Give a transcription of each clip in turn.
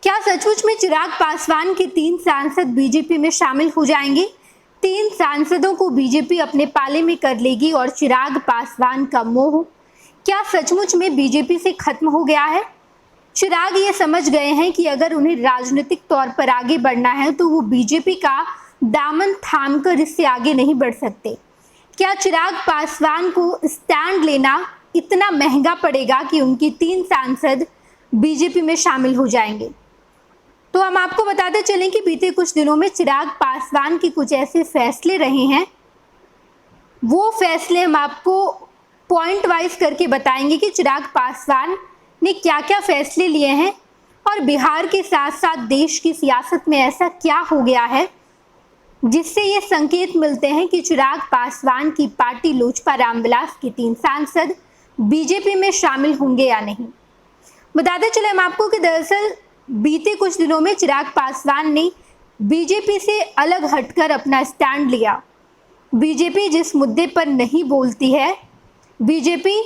क्या सचमुच में चिराग पासवान के 3 सांसद बीजेपी में शामिल हो जाएंगे? 3 सांसदों को बीजेपी अपने पाले में कर लेगी और चिराग पासवान का मोह क्या सचमुच में बीजेपी से खत्म हो गया है? चिराग ये समझ गए हैं कि अगर उन्हें राजनीतिक तौर पर आगे बढ़ना है तो वो बीजेपी का दामन थामकर इससे आगे नहीं बढ़ सकते। क्या चिराग पासवान को स्टैंड लेना इतना महंगा पड़ेगा कि उनकी 3 सांसद बीजेपी में शामिल हो जाएंगे? तो हम आपको बताते चलें कि बीते कुछ दिनों में चिराग पासवान के कुछ ऐसे फैसले रहे हैं, वो फैसले हम आपको पॉइंट वाइज करके बताएंगे कि चिराग पासवान ने क्या क्या फैसले लिए हैं और बिहार के साथ साथ देश की सियासत में ऐसा क्या हो गया है जिससे ये संकेत मिलते हैं कि चिराग पासवान की पार्टी लोजपा रामविलास के 3 सांसद बीजेपी में शामिल होंगे या नहीं। बताते चले हम आपको कि दरअसल बीते कुछ दिनों में चिराग पासवान ने बीजेपी से अलग हटकर अपना स्टैंड लिया। बीजेपी जिस मुद्दे पर नहीं बोलती है, बीजेपी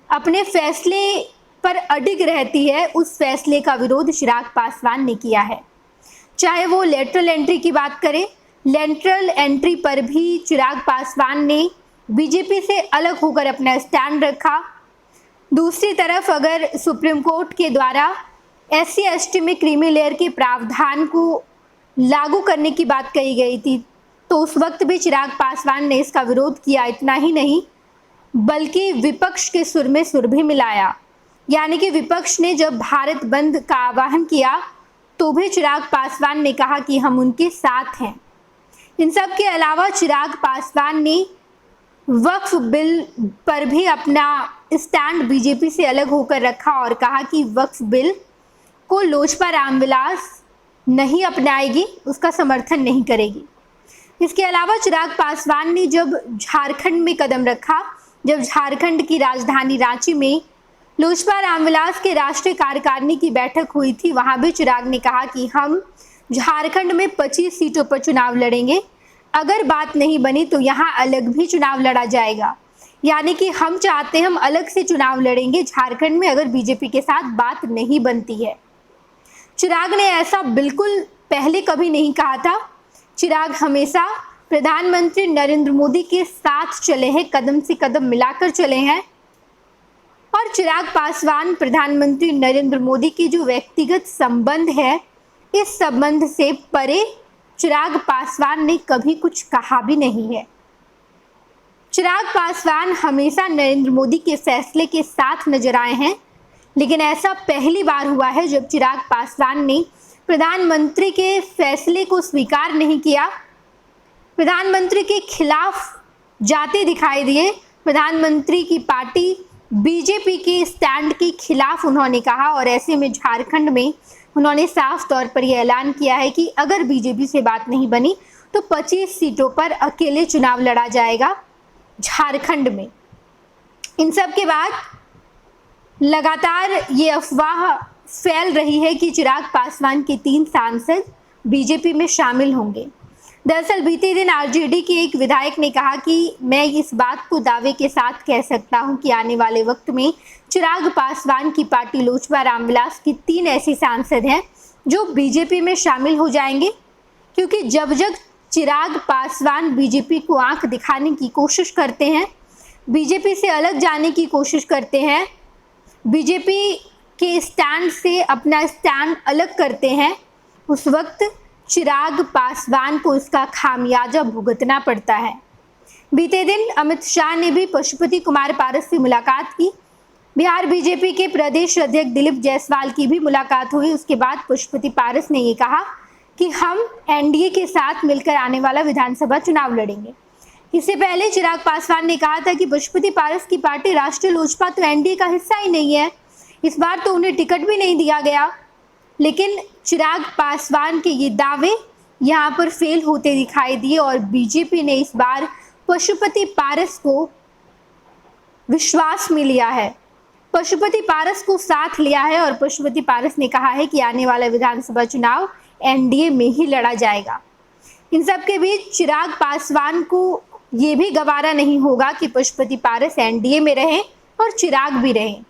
अपने फैसले पर अडिग रहती है, उस फैसले का विरोध चिराग पासवान ने किया है। चाहे वो लेटरल एंट्री की बात करें, लेटरल एंट्री पर भी चिराग पासवान ने बीजेपी से अलग होकर अपना स्टैंड रखा। दूसरी तरफ अगर सुप्रीम कोर्ट के द्वारा SC/ST में क्रीमी लेयर के प्रावधान को लागू करने की बात कही गई थी तो उस वक्त भी चिराग पासवान ने इसका विरोध किया। इतना ही नहीं बल्कि विपक्ष के सुर में सुर भी मिलाया, यानी कि विपक्ष ने जब भारत बंद का आह्वान किया तो भी चिराग पासवान ने कहा कि हम उनके साथ हैं। इन सब के अलावा चिराग पासवान ने वक्फ बिल पर भी अपना स्टैंड बीजेपी से अलग होकर रखा और कहा कि वक्फ बिल को लोजपा रामविलास नहीं अपनाएगी, उसका समर्थन नहीं करेगी। इसके अलावा चिराग पासवान ने जब झारखंड में कदम रखा, जब झारखंड की राजधानी रांची में लोजपा रामविलास के राष्ट्रीय कार्यकारिणी की बैठक हुई थी, वहां भी चिराग ने कहा कि हम झारखंड में 25 सीटों पर चुनाव लड़ेंगे, अगर बात नहीं बनी तो यहाँ अलग भी चुनाव लड़ा जाएगा। यानी कि हम चाहते हैं हम अलग से चुनाव लड़ेंगे झारखंड में अगर बीजेपी के साथ बात नहीं बनती है। चिराग ने ऐसा बिल्कुल पहले कभी नहीं कहा था। चिराग हमेशा प्रधानमंत्री नरेंद्र मोदी के साथ चले हैं, कदम से कदम मिलाकर चले हैं और चिराग पासवान प्रधानमंत्री नरेंद्र मोदी की जो व्यक्तिगत संबंध है, इस संबंध से परे चिराग पासवान ने कभी कुछ कहा भी नहीं है। चिराग पासवान हमेशा नरेंद्र मोदी के फैसले के साथ नजर आए हैं, लेकिन ऐसा पहली बार हुआ है जब चिराग पासवान ने प्रधानमंत्री के फैसले को स्वीकार नहीं किया, प्रधानमंत्री के खिलाफ जाते दिखाई दिए। प्रधानमंत्री की पार्टी बीजेपी के स्टैंड के खिलाफ उन्होंने कहा और ऐसे में झारखंड में उन्होंने साफ तौर पर यह ऐलान किया है कि अगर बीजेपी से बात नहीं बनी तो 25 सीटों पर अकेले चुनाव लड़ा जाएगा झारखंड में। इन सब के बाद लगातार ये अफवाह फैल रही है कि चिराग पासवान के 3 सांसद बीजेपी में शामिल होंगे। दरअसल बीते दिन आरजेडी के एक विधायक ने कहा कि मैं इस बात को दावे के साथ कह सकता हूं कि आने वाले वक्त में चिराग पासवान की पार्टी लोजपा रामविलास की 3 ऐसी सांसद हैं जो बीजेपी में शामिल हो जाएंगे, क्योंकि जब जब चिराग पासवान बीजेपी को आंख दिखाने की कोशिश करते हैं, बीजेपी से अलग जाने की कोशिश करते हैं, बीजेपी के स्टैंड से अपना स्टैंड अलग करते हैं, उस वक्त चिराग पासवान को इसका खामियाजा भुगतना पड़ता है। बीते दिन अमित शाह ने भी पशुपति कुमार पारस से मुलाकात की। बिहार बीजेपी के प्रदेश अध्यक्ष दिलीप जायसवाल की भी मुलाकात हुई। उसके बाद पशुपति पारस ने ये कहा कि हम एनडीए के साथ मिलकर आने वाला विधानसभा चुनाव लड़ेंगे। इससे पहले चिराग पासवान ने कहा था कि पशुपति पारस की पार्टी राष्ट्रीय लोजपा तो एनडीए का हिस्सा ही नहीं है, इस बार तो उन्हें टिकट भी नहीं दिया गया। लेकिन चिराग पासवान के ये दावे यहाँ पर फेल होते दिखाई दिए और बीजेपी ने इस बार पशुपति पारस को विश्वास में लिया है, पशुपति पारस को साथ लिया है और पशुपति पारस ने कहा है कि आने वाला विधानसभा चुनाव एनडीए में ही लड़ा जाएगा। इन सब के बीच चिराग पासवान को ये भी गवारा नहीं होगा कि पशुपति पारस एनडीए में रहें और चिराग भी रहें।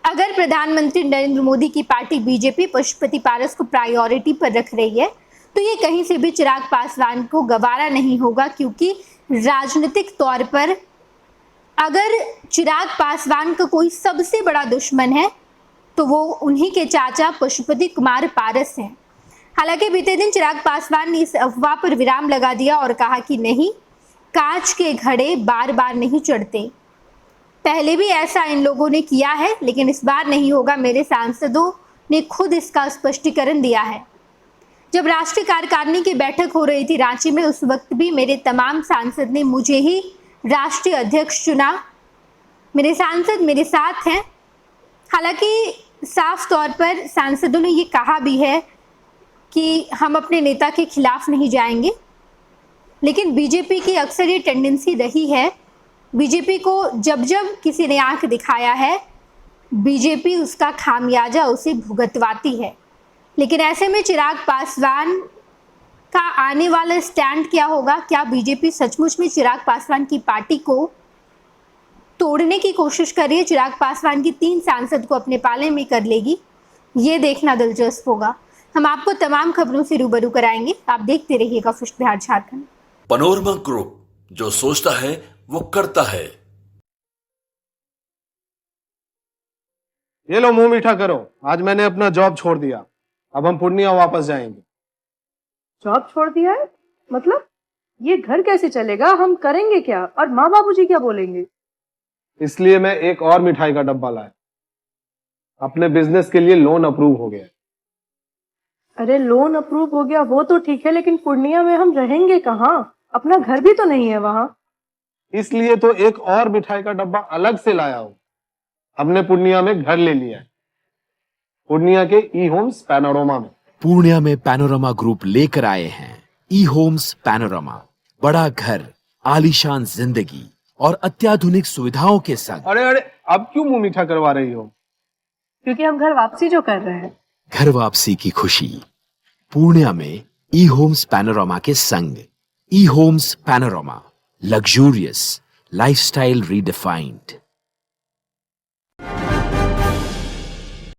अगर प्रधानमंत्री नरेंद्र मोदी की पार्टी बीजेपी पशुपति पारस को प्रायोरिटी पर रख रही है तो ये कहीं से भी चिराग पासवान को गवारा नहीं होगा, क्योंकि राजनीतिक तौर पर अगर चिराग पासवान का कोई सबसे बड़ा दुश्मन है तो वो उन्हीं के चाचा पशुपति कुमार पारस हैं। हालांकि बीते दिन चिराग पासवान ने इस अफवाह पर विराम लगा दिया और कहा कि नहीं, कांच के घड़े बार बार नहीं चढ़ते। पहले भी ऐसा इन लोगों ने किया है, लेकिन इस बार नहीं होगा। मेरे सांसदों ने खुद इसका स्पष्टीकरण दिया है। जब राष्ट्रीय कार्यकारिणी की बैठक हो रही थी रांची में, उस वक्त भी मेरे तमाम सांसद ने मुझे ही राष्ट्रीय अध्यक्ष चुना। मेरे सांसद मेरे साथ हैं। हालांकि साफ तौर पर सांसदों ने ये कहा भी है कि हम अपने नेता के खिलाफ नहीं जाएंगे, लेकिन बीजेपी की अक्सर ये टेंडेंसी रही है, बीजेपी को जब जब किसी ने आंख दिखाया है, बीजेपी उसका खामियाजा उसे भुगतवाती है। लेकिन ऐसे में चिराग पासवान का आने वाला स्टैंड क्या होगा? क्या बीजेपी सचमुच में चिराग पासवान की पार्टी को तोड़ने की कोशिश कर रही है, चिराग पासवान की 3 सांसद को अपने पाले में कर लेगी? ये देखना दिलचस्प होगा। हम आपको तमाम खबरों से रूबरू कराएंगे। आप देखते रहिएगा फुस्ट बिहार झारखंड। पनोरमा ग्रुप, जो सोचता है वो करता है। ये लो, मुंह मीठा करो। आज मैंने अपना जॉब छोड़ दिया। अब हम पूर्णिया वापस जाएंगे। जॉब छोड़ दिया है? मतलब ये घर कैसे चलेगा? हम करेंगे क्या? और माँ बाबूजी क्या बोलेंगे? इसलिए मैं एक और मिठाई का डब्बा लाया। अपने बिजनेस के लिए लोन अप्रूव हो गया। अरे लोन अप्रूव हो गया वो तो ठीक है, लेकिन पूर्णिया में हम रहेंगे कहाँ? अपना घर भी तो नहीं है वहाँ। इसलिए तो एक और मिठाई का डब्बा अलग से लाया हूँ। हमने पूर्णिया में घर ले लिया है, पूर्णिया के ई होम्स पैनोरमा में। पूर्णिया में पैनोरमा ग्रुप लेकर आए हैं ई होम्स पैनोरमा। बड़ा घर, आलीशान जिंदगी और अत्याधुनिक सुविधाओं के संग। अरे अरे, अब क्यों मुंह मीठा करवा रही हो? क्योंकि हम घर वापसी जो कर रहे हैं। घर वापसी की खुशी पूर्णिया में ई होम्स पैनोरमा के संग। E homes panorama, luxurious lifestyle redefined.